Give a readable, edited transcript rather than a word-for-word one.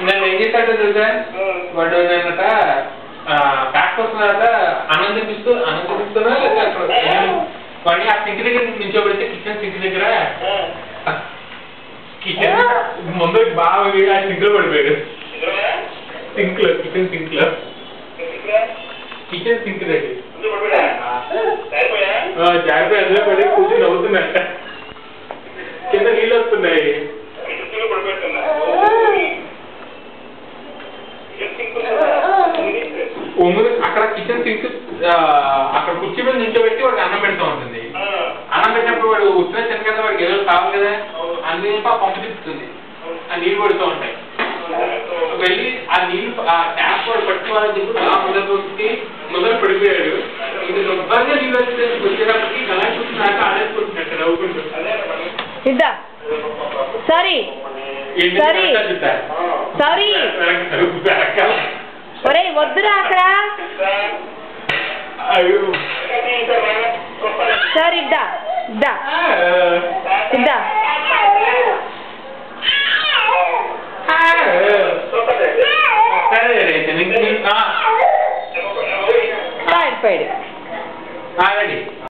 నేను ఏం చేశాడో తెలుసా వాడు నేనట ప్యాక్ వస్తున్నట అన్నం తినిపిస్తున్నా లేదా అక్కడ వాడిని ఆ సింక్ దగ్గర నిల్చోబెడితే కిచెన్ సింక్ దగ్గర కిచెన్ ముందు బాగా వీడు ఆ సింక్ లో పడిపోయాడు కిచెన్ సింక్ లో జాగ్రత్త అందులో పడి కూర్చొని నవ్వుతున్నట్ట కింద నీళ్ళు వస్తున్నాయి అక్కడ కిచెన్ సింక్ అక్కడ కుర్చీ మీద నిల్చోబెట్టి వాడికి అన్నం పెడుతూ ఉంటుంది అన్నం పెట్టినప్పుడు వాడు ఉత్తిన చిన్న కదా వాడికి ఏదో కావాలి కదా అందుకే పంపు తిప్పుతుంది ఆ నీళ్ళు పడుతూ ఉంటాయి వెళ్ళి ఆ నీళ్ళు ఆ ట్యాప్ వాడు పట్టుకోవాలని చెప్పి ఆ మొదలు పడిపోయాడు ఇది రొబ్బర్గా నీళ్ళు వచ్చేటప్పటికి గలా కూర్చున్నాక ఆడేసుకుంటున్నట్టు నవ్వుకుంటూ సారీ సారీ ఒరే వద్దురా అక్కడ సరే ఇద్దా ఇద్దా ఇద్దా వెళ్ళిపోయాడు